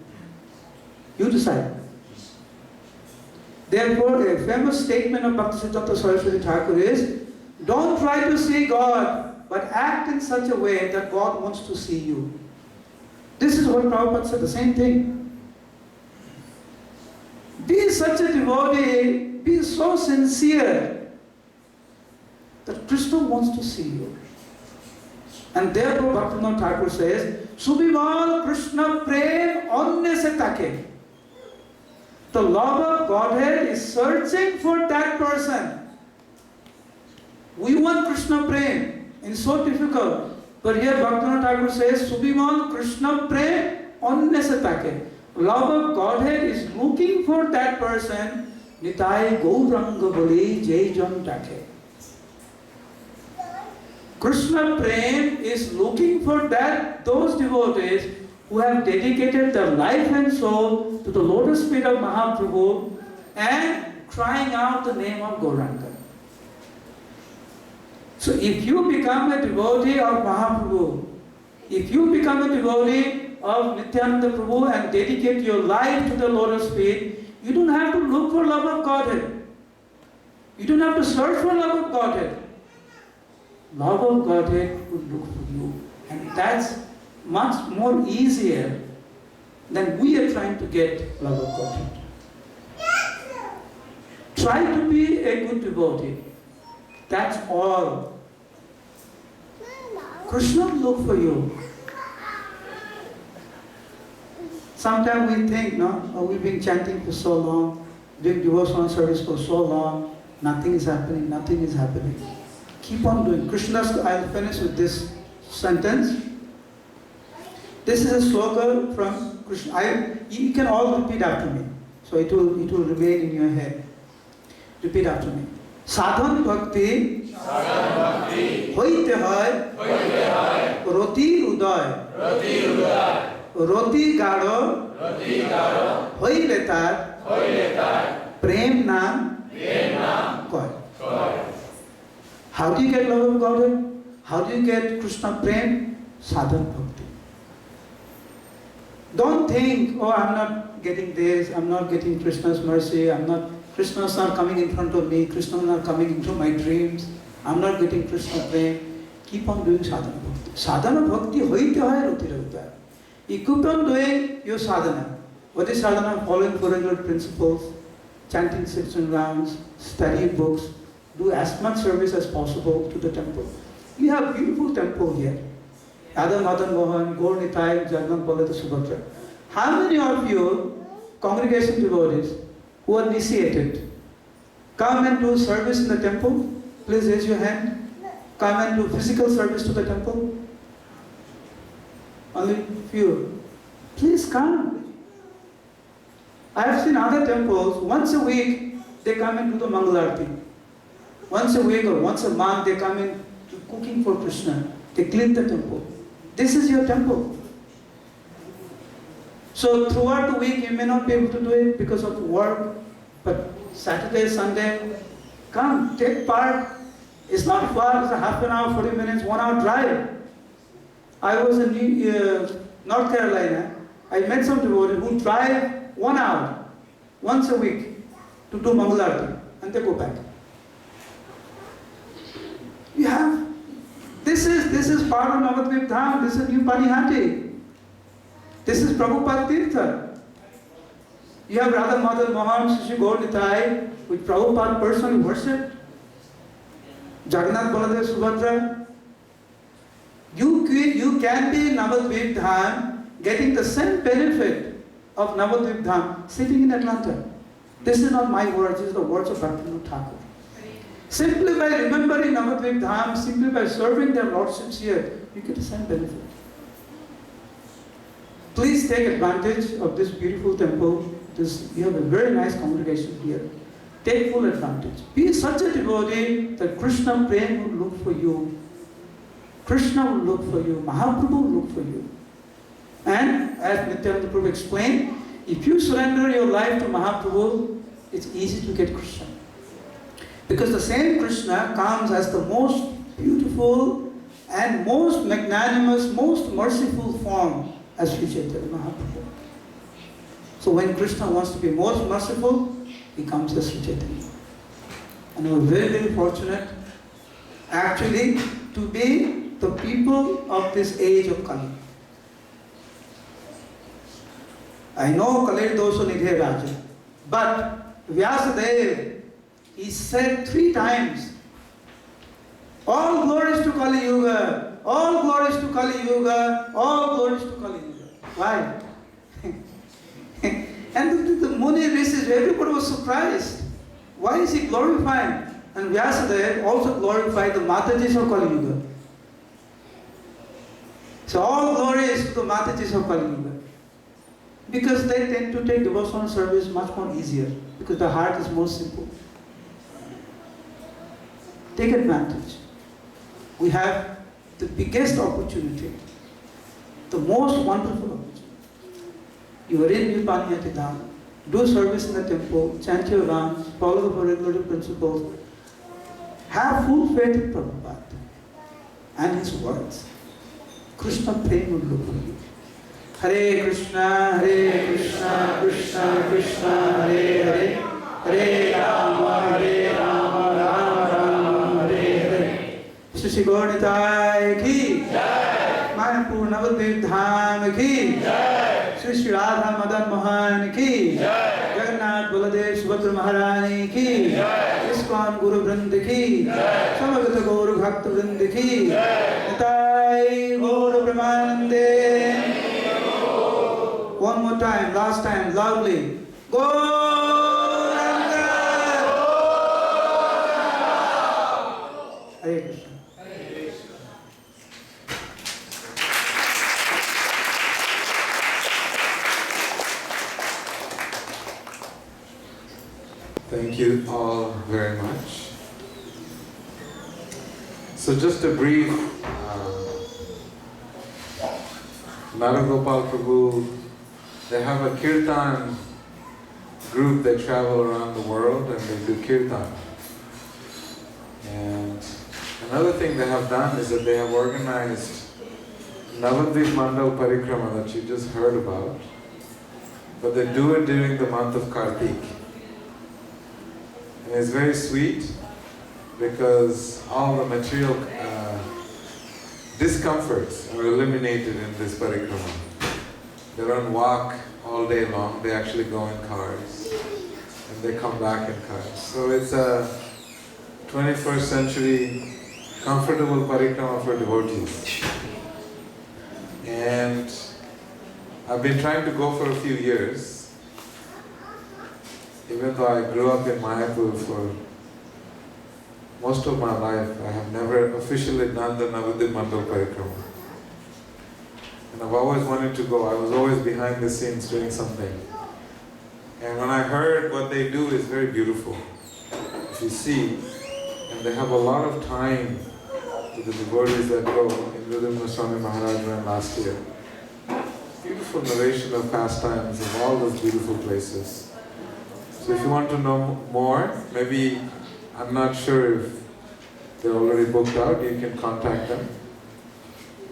You decide. Therefore, a famous statement of Bhaktisiddhanta Saraswati Thakur is, don't try to see God, but act in such a way that God wants to see you. This is what Prabhupada said, the same thing. Be such a devotee, be so sincere that Krishna wants to see you. And therefore Bhaktivinoda Thakur says, Subhimal Krishna Prem Anya Se Take. The love of Godhead is searching for that person. We want Krishna Prem, and it's so difficult. But here Bhaktivinoda Thakur says, Subhimal Krishna Prem Anya Se Take. Love of Godhead is looking for that person. Nitai Gauranga Bali Jai Jan Take. Krishna Prem is looking for those devotees who have dedicated their life and soul to the lotus feet of Mahaprabhu and crying out the name of Gauranga. So if you become a devotee of Mahaprabhu, if you become a devotee of Nityananda Prabhu and dedicate your life to the lotus feet, you don't have to look for love of Godhead. You don't have to search for love of Godhead. Love of Godhead will look for you. And that's much more easier than we are trying to get love of Godhead. Try to be a good devotee. That's all. Krishna will look for you. Sometimes we think, we've been chanting for so long, doing devotional service for so long, nothing is happening, nothing is happening. Keep on doing. I'll finish with this sentence. This is a slogan from Krishna. You can all repeat after me. So it will remain in your head. Repeat after me. Sadhan bhakti hoite hai roti uday roti garo hoile tar prem nam koi. How do you get love of Godhead? How do you get Krishna Prem? Sadhan bhakti. Don't think, I'm not getting this, I'm not getting Krishna's mercy, Krishna's not coming in front of me, Krishna's not coming into my dreams, I'm not getting Krishna Prem. Keep on doing sadhana bhakti. Sadhana bhakti hoite hai roti rauta. You keep on doing your sadhana. What is sadhana? Following 400 principles, chanting 16 rounds, study books, do as much service as possible to the temple. You have beautiful temple here. Yadav Madan Mohan, Gaur Nitai, Jagannath Balada Subhadra. How many of you, congregation devotees, who are initiated, come and do service in the temple? Please raise your hand. Come and do physical service to the temple. Only few. Please come. I have seen other temples, once a week, they come and do the Mangalarti. Once a week or once a month, they come in to cooking for Krishna. They clean the temple. This is your temple. So throughout the week, you may not be able to do it because of work, but Saturday, Sunday, come, take part. It's not far, it's a half an hour, 40 minutes, 1 hour drive. I was in North Carolina. I met some devotees who drive 1 hour, once a week, to do Mangalarti, and they go back. You have, this is part of Navadvip Dham, this is New Panihati. This is Prabhupada Tirtha. You have Radha Madan Mohan, Shishi Gaur Nitai, which Prabhupada personally worshipped. Jagannath Baladev Subhadra. You can be in Navadvip Dham, getting the same benefit of Navadvip Dham, sitting in Atlanta. This is not my words, this is the words of Bhaktivinoda Thakur. Simply by remembering Navadvip Dham, simply by serving their lordships here, you get the same benefit. Please take advantage of this beautiful temple. You have a very nice congregation here. Take full advantage. Be such a devotee that Krishna Prem will look for you. Krishna will look for you. Mahaprabhu will look for you. And as Nityananda Prabhu explained, if you surrender your life to Mahaprabhu, it's easy to get Krishna. Because the same Krishna comes as the most beautiful and most magnanimous, most merciful form as Sri Chaitanya Mahaprabhu. So when Krishna wants to be most merciful, he comes as Sri Chaitanya. And we are very, very fortunate actually to be the people of this age of Kali. I know Kali Dosha Nidhe Raja, but Vyasadeva, he said 3 times, all glories to Kali Yuga, all glories to Kali Yuga, all glories to Kali Yuga. Why? And the Muni rishis, everybody was surprised. Why is he glorifying? And Vyasadeva also glorified the Matajis of Kali Yuga. So all glories to the Matajis of Kali Yuga. Because they tend to take devotional service much more easier. Because the heart is more simple. Take advantage. We have the biggest opportunity. The most wonderful opportunity. You are in Vipanyati Dham. Do service in the temple, chant your rounds, follow the regulative principles. Have full faith in Prabhupada and his words. Krishna Prem will look for you. Hare Krishna, Krishna Krishna, Hare Hare, Hare Rama, Rama Rama, Hare Hare. Shri Gaurnitai ki Jai, Mayapur Navadvip Dham ki Jai, Shri Radha Madan Mohan ki Jai, Jagannath Baladev Subhadra Maharani ki Jai, Iskcon Guru Vrind ki Jai, Samagata Gauru Bhakta Vrind ki Jai, Nitai Gauru Premanande. One more time, last time, loudly. Gauranga! Hare Krishna. Thank you all very much. So just a brief, Naru Gopal Prabhu, they have a kirtan group that travel around the world and they do kirtan. And another thing they have done is that they have organized Navadvip Mandal Parikrama that you just heard about, but they do it during the month of Kartik. And it's very sweet because all the material discomforts are eliminated in this parikrama. They don't walk all day long, they actually go in cars and they come back in cars. So it's a 21st century comfortable parikrama for devotees. And I've been trying to go for a few years. Even though I grew up in Mayapur for most of my life, I have never officially done the Navadvip Mandal Parikrama. And I've always wanted to go. I was always behind the scenes doing something. And when I heard what they do is very beautiful. If you see, and they have a lot of time to the devotees that go, including Swami Maharaj went last year. Beautiful narration of pastimes of all those beautiful places. So if you want to know more, maybe, I'm not sure if they're already booked out, you can contact them.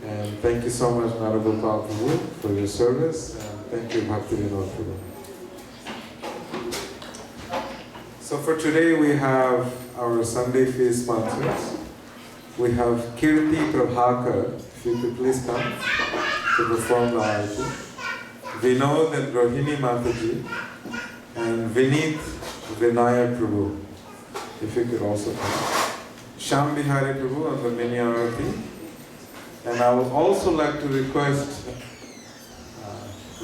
And thank you so much, Naru Gopal Prabhu, for your service, and thank you, Bhakti Vinod Prabhu. So for today we have our Sunday feast sponsors. We have Kirti Prabhakar, if you could please come to perform the arati. Vinod and Rohini Mataji, and Vinit Vinayak Prabhu, if you could also come. Sham Bihari Prabhu on the mini arati. And I would also like to request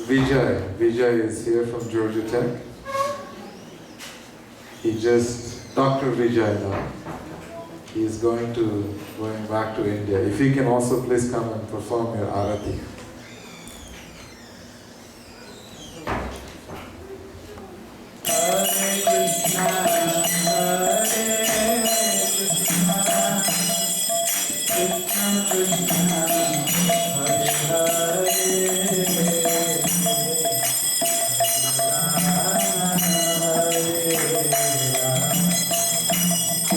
Vijay. Vijay is here from Georgia Tech. Dr. Vijay now. He is going back to India. If he can also please come and perform your arati. Hare Krishna, Hare Krishna, Krishna Krishna, Hare Hare, Hare Rama,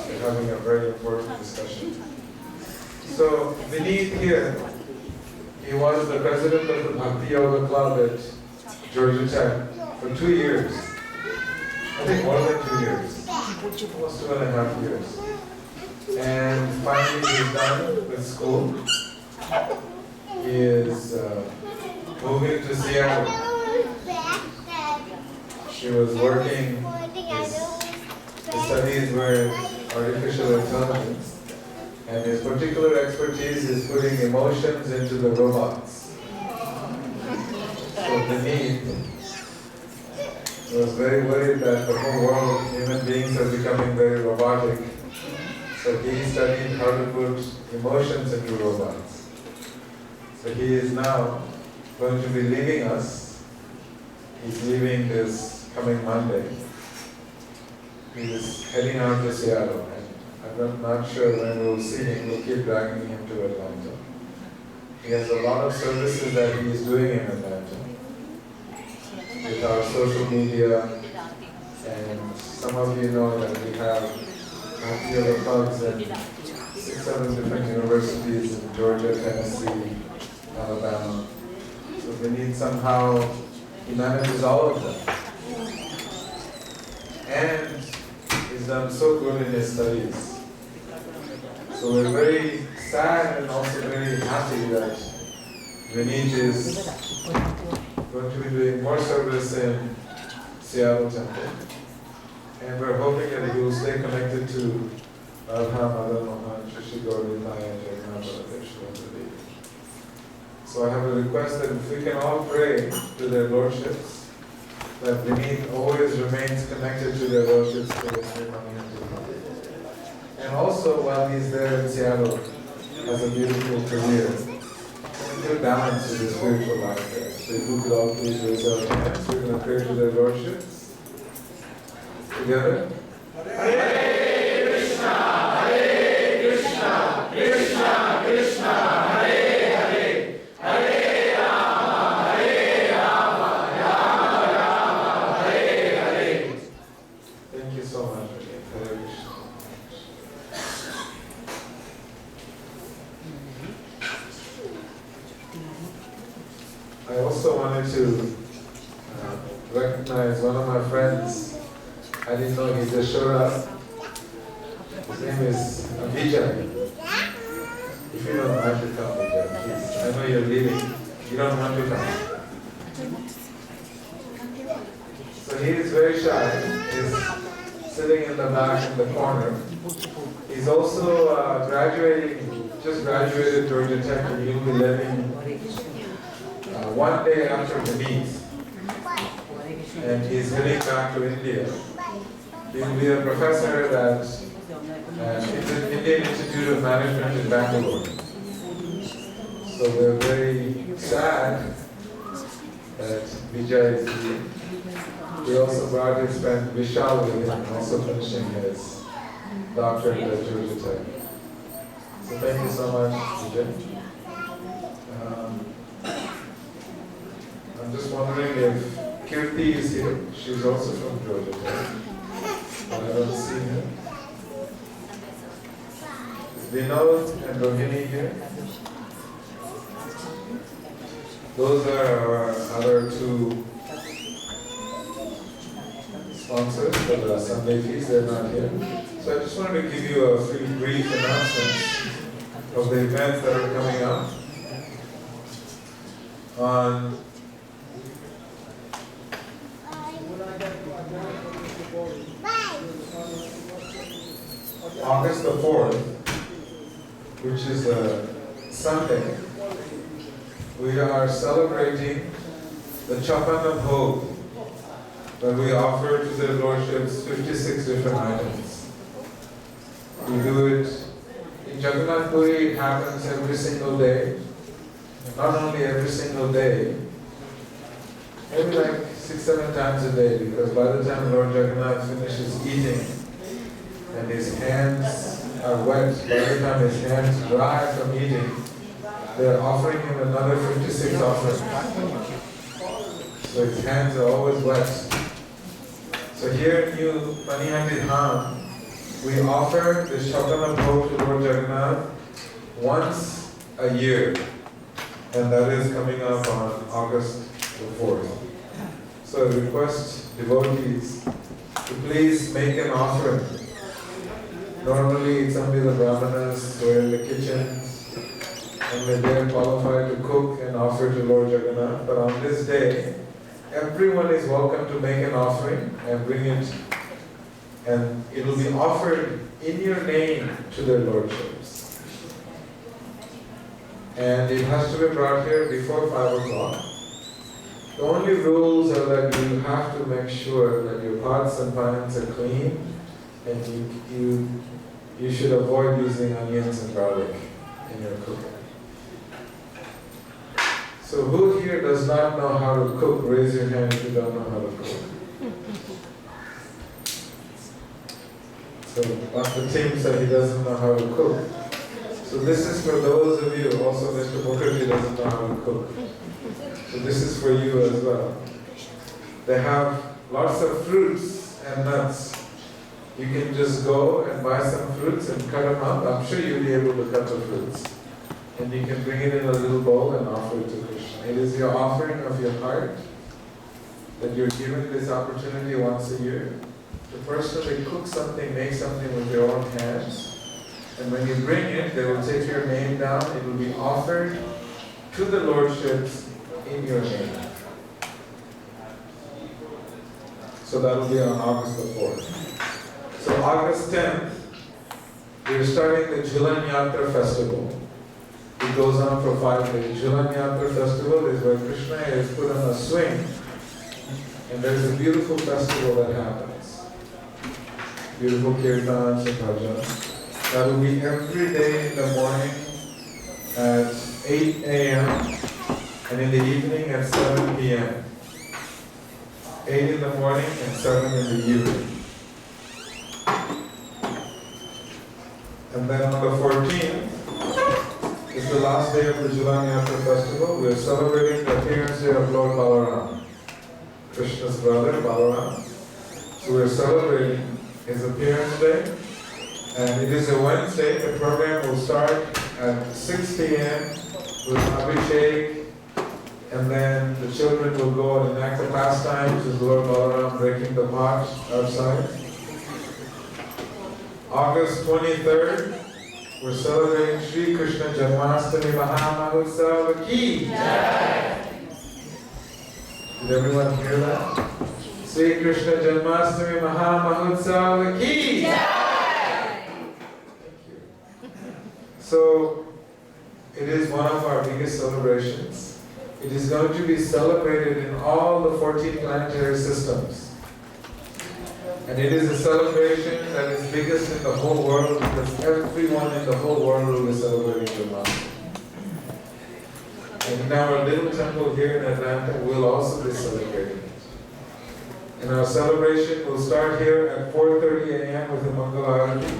We're having a very important discussion. So, Vineet here, he was the president of the Bhakti Yoga Club at Georgia Tech for 2 years. I think more than 2 years. Almost 2.5 years. And finally he's done with school. He is moving to Seattle. She was working, his studies were artificial intelligence, and his particular expertise is putting emotions into the robots. So Vineet was very worried that the whole world, human beings are becoming very robotic. So he studied how to put emotions into robots. So he is now going to be leaving us. He's leaving this coming Monday. He is heading out to Seattle, and I'm not sure when we'll see him. We'll keep dragging him to Atlanta. He has a lot of services that he is doing in Atlanta with our social media, and some of you know that we have Bhakti Yoga clubs in 6-7 different universities in Georgia, Tennessee, Alabama. So we need somehow, he manages all of them. And he's done so good in his studies. So we're very sad and also very happy that Vineet is going to be doing more service in Seattle Temple. And we're hoping that he will stay connected to Radha, Madan Mohan, Shashi Gauri, Maya, Jagannath, Baladev. So I have a request that if we can all pray to their lordships, that Vineet always remains connected to their lordships to the community. And also while he's there in Seattle, has a beautiful career, and a good balance with his spiritual life there. So if you could all please raise our hands, we're going to pray to their lordships. Together. Hare Krishna, Krishna Krishna, Hare Hare, Hare Rama, Rama Rama, Hare Hare. Thank you so much again. Hare Krishna. I also wanted to recognize one of my friends. I didn't know he just showed up. His name is Vijay. If you don't want to come, Vijay, please. I know you're leaving. You don't want to come. So he is very shy. He's sitting in the back in the corner. He's also just graduated Georgia Tech, and he'll be leaving one day after the meet. And he's heading back to India. He will be a professor at Indian Institute of Management in Bangalore. So we're very sad that Vijay is here. We also brought his friend Vishal with him, also finishing his doctorate at Georgia Tech. So thank you so much, Vijay. I'm just wondering if Kirti is here. She's also from Georgia Tech, but I don't see her. Is Vinod and Rohini here? Those are our other two sponsors for the Sunday feast. They're not here. So I just wanted to give you a few brief announcements of the events that are coming up. On August the 4th, which is a Sunday, we are celebrating the Chapana Bhog that we offer to their lordships, 56 different items. We do it in Jagannath Puri. It happens every single day. Not only every single day, maybe like 6-7 times a day, because by the time Lord Jagannath finishes eating and his hands are wet, by the time his hands dry from eating, they are offering him another 56 offerings. So his hands are always wet. So here in New Panihandi Dham, we offer the Chapana Bhog to Lord Jagannath once a year. And that is coming up on August the 4th. So I request devotees to please make an offering. Normally it's only the brahmanas who are in the kitchens and they are qualified to cook and offer to Lord Jagannath. But on this day, everyone is welcome to make an offering and bring it, and it will be offered in your name to their lordships. And it has to be brought here before 5 o'clock. The only rules are that you have to make sure that your pots and pans are clean, and you should avoid using onions and garlic in your cooking. So who here does not know how to cook? Raise your hand if you don't know how to cook. So Dr. Tim said he doesn't know how to cook. So this is for those of you, also Mr. Mukherjee doesn't know how to cook. So this is for you as well. They have lots of fruits and nuts. You can just go and buy some fruits and cut them up. I'm sure you'll be able to cut the fruits. And you can bring it in a little bowl and offer it to Krishna. It is your offering of your heart that you're given this opportunity once a year to personally cook something, make something with your own hands. And when you bring it, they will take your name down. It will be offered to the lordships in your name. So that will be on August the 4th. So August 10th, we're starting the Jhulan Yatra festival. It goes on for 5 days. Jhulan Yatra festival is where Krishna is put on a swing, and there's a beautiful festival that happens. Beautiful kirtans and bhajans. That will be every day in the morning at 8 a.m. and in the evening at 7 p.m. 8 in the morning and 7 in the evening. And then on the 14th is the last day of the Jhulan Yatra festival. We are celebrating the appearance day of Lord Balaram, Krishna's brother Balaram. So we are celebrating his appearance day. And it is a Wednesday. The program will start at 6 p.m. with Abhishek, and then the children will go and enact the pastimes with Lord Balaram breaking the pot outside. August 23rd, we're celebrating Sri Krishna Janmashtami Mahamahotsav Ki Jai. Did everyone hear that? Sri Krishna Janmashtami Mahamahotsav Ki Jai. So, it is one of our biggest celebrations. It is going to be celebrated in all the 14 planetary systems. And it is a celebration that is biggest in the whole world because everyone in the whole world will be celebrating Janmashtami. And in our little temple here in Atlanta, we'll also be celebrating it. And our celebration will start here at 4:30 a.m. with the Mangala Arati.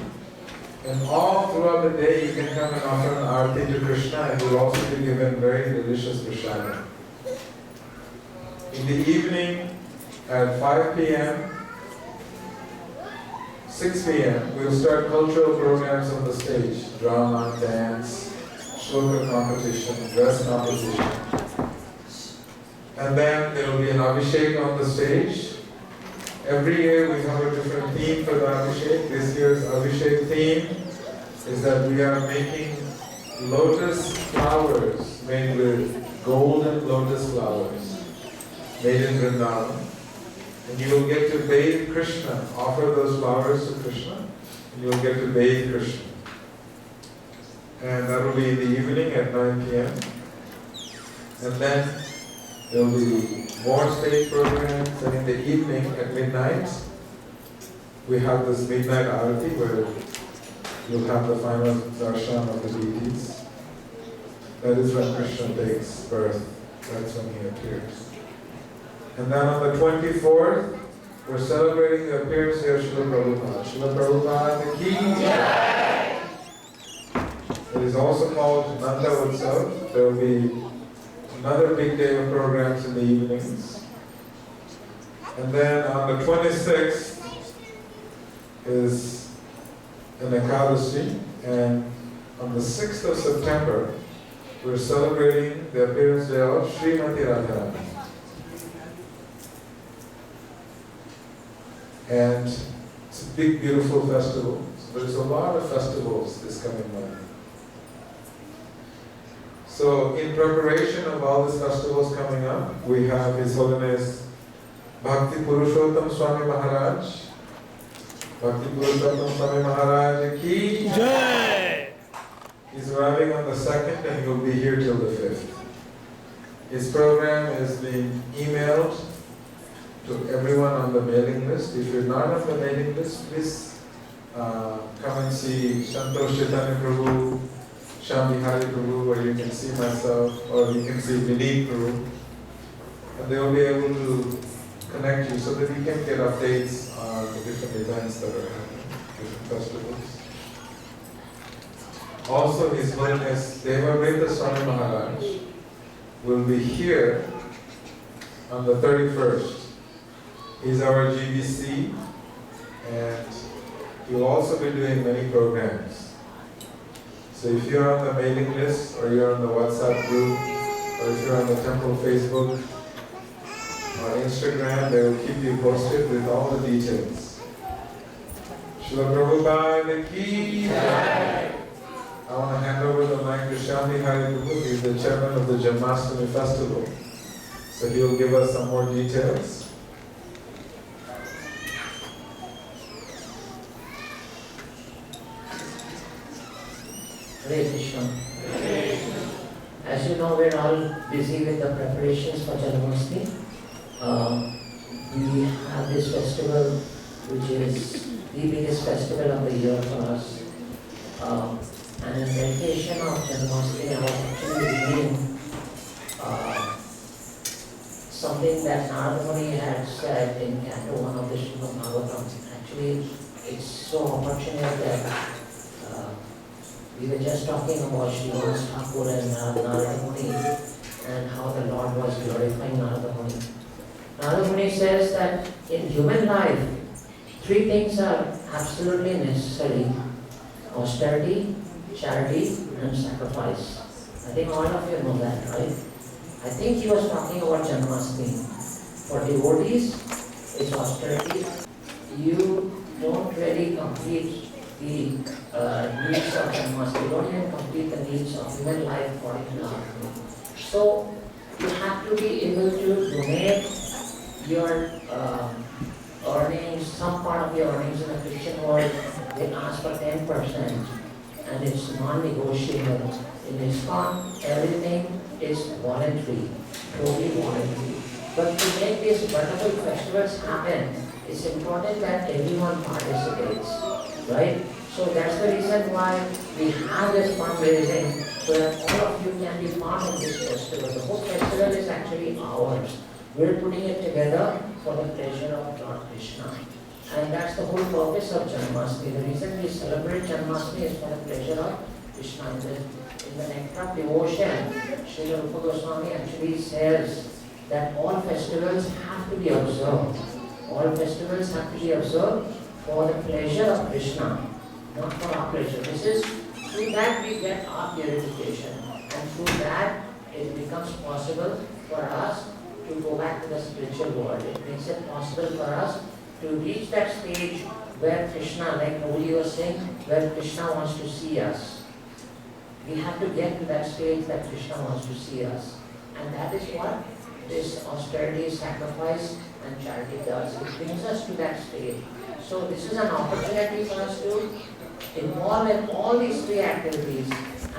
And all throughout the day, you can come and offer an Arati to Krishna, and you'll also be given very delicious prasada. In the evening, at 5 p.m., 6 p.m., we'll start cultural programs on the stage. Drama, dance, shloka competition, dress competition. And then there will be an Abhishek on the stage. Every year we have a different theme for the Abhishek. This year's Abhishek theme is that we are making lotus flowers made with golden lotus flowers made in Vrindavan. And you will get to bathe Krishna, offer those flowers to Krishna, and you will get to bathe Krishna. And that will be in the evening at 9 p.m. And then there will be more stage programs, and in the evening at midnight, we have this midnight arati where you'll have the final darshan of the deities. That is when Krishna takes birth. That's when he appears. And then on the 24th, we're celebrating the appearance here of Srila Prabhupada. Srila Prabhupada ki Jai! It is also called Nanda Utsav. There will be another big day of programs in the evenings. And then on the 26th is an Ekadashi, and on the 6th of September, we're celebrating the appearance day of Srimati Radharani. And it's a big, beautiful festival. So there's a lot of festivals this coming month. So in preparation of all these festivals coming up, we have His Holiness Bhakti Purushottam Swami Maharaj. Bhakti Purushottam Swami Maharaj ki Jai! He's arriving on the 2nd and he will be here till the 5th. His program is being emailed to everyone on the mailing list. If you're not on the mailing list, please come and see Santosh Chaitanya Prabhu, Sham Bihari Prabhu, where you can see myself, or you can see Vineet Prabhu, and they will be able to connect you so that you can get updates on the different events that are happening, different festivals. Also, His Holiness Devabrita Swami Maharaj will be here on the 31st. He's our GBC, and he will also be doing many programs. So if you're on the mailing list, or you're on the WhatsApp group, or if you're on the temple Facebook or Instagram, they will keep you posted with all the details. Srila Prabhupada ki Jai! I want to hand over the mic to Shami Hari Prabhu. He's the chairman of the Janmashtami Festival. So he will give us some more details. Hare Krishna. As you know, we're all busy with the preparations for Janmashtami. We have this festival, which is the biggest festival of the year for us. And in dedication of Janmashtami, I was actually reading something that Naru Muni had said in Canto 1 of the Srimad Bhagavatam. Actually, it's so unfortunate that we were just talking about Srivas Thakur and Narada Muni and how the Lord was glorifying Narada Muni. Narada Muni says that in human life, 3 things are absolutely necessary: austerity, charity, and sacrifice. I think all of you know that, right? I think he was talking about Janmashtami. For devotees, it's austerity. You don't really complete the needs of Janmashtami. You don't even complete the needs of human life according to Janmashtami. So you have to be able to donate your earnings, some part of your earnings in the Christian world. They ask for 10%, and it's non-negotiable. In Iskcon, everything is voluntary, totally voluntary. But to make these wonderful festivals happen, it's important that everyone participates, right? So that's the reason why we have this fundraising so that all of you can be part of this festival. The whole festival is actually ours. We're putting it together for the pleasure of Lord Krishna. And that's the whole purpose of Janmashtami. The reason we celebrate Janmashtami is for the pleasure of Krishna. In the nectar of devotion, Srila Rupa Goswami actually says that all festivals have to be observed. All festivals have to be observed for the pleasure of Krishna, not for our pleasure. This is, through that we get our purification, and through that it becomes possible for us to go back to the spiritual world. It makes it possible for us to reach that stage where Krishna, like Nauri was saying, where Krishna wants to see us. We have to get to that stage that Krishna wants to see us. And that is what this austerity, sacrifice and charity does. It brings us to that stage. So this is an opportunity for us to involve in all these three activities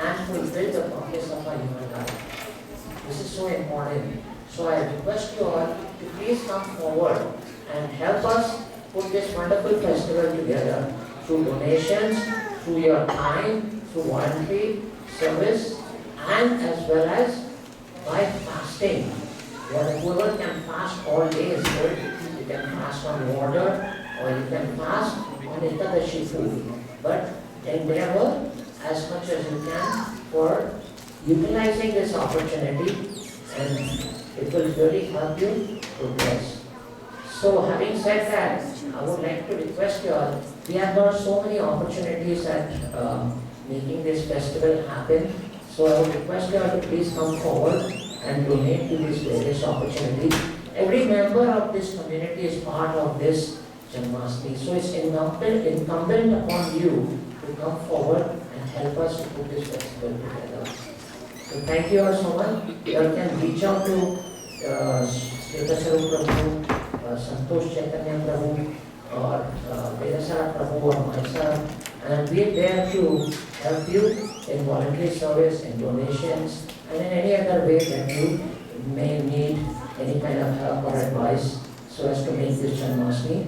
and fulfill the purpose of our human life. This is so important. So I request you all to please come forward and help us put this wonderful festival together through donations, through your time, through voluntary service, and as well as by fasting. Whoever can fast all day is good. You can fast on water or you can fast on Ekadashi food. But endeavor as much as you can for utilizing this opportunity, and it will really help you progress. So having said that, I would like to request you all, we have got so many opportunities at making this festival happen. So I would request you all to please come forward and donate to these various opportunities. Every member of this community is part of this Janmashtami. So it's incumbent upon you to come forward and help us to put this festival together. So thank you all so much. You all can reach out to Sritasaru Prabhu, Santosh Chaitanya Prabhu, or Vedasara Prabhu, or myself, and we're there to help you in voluntary service, in donations, and in any other way that you may need any kind of help or advice so as to make this Janmashtami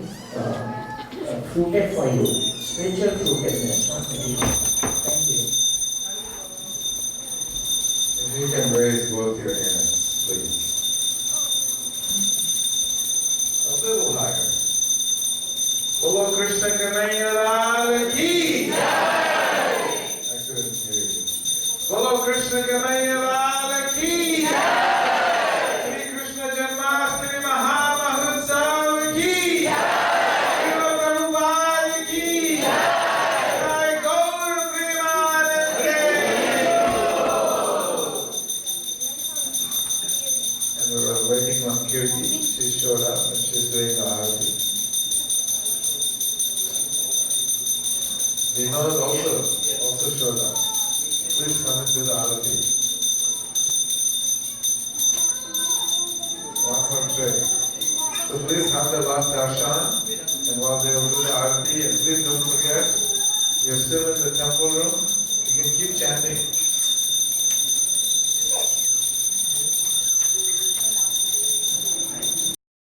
fruited for you. Spiritual fruitedness, not material. Thank you. If you can raise both your hands, please. A little higher. Bolo Krishna Kanaya Lal Ki Jai. I couldn't hear you. Bolo Krishna Kanaya Lal Ki Jai. Shri Krishna Janmashtami Mahamahotsav Ki Jai. Srila Prabhupada Ki Jai. Jai Gaur Premanande. And we were waiting on Kirti. She showed up and she's doing the arati. Vinod also showed up. Please come and do the arati. One more tray. So please have the last darshan, and while they will do the arati, and please don't forget, you're still in the temple room, you can keep chanting.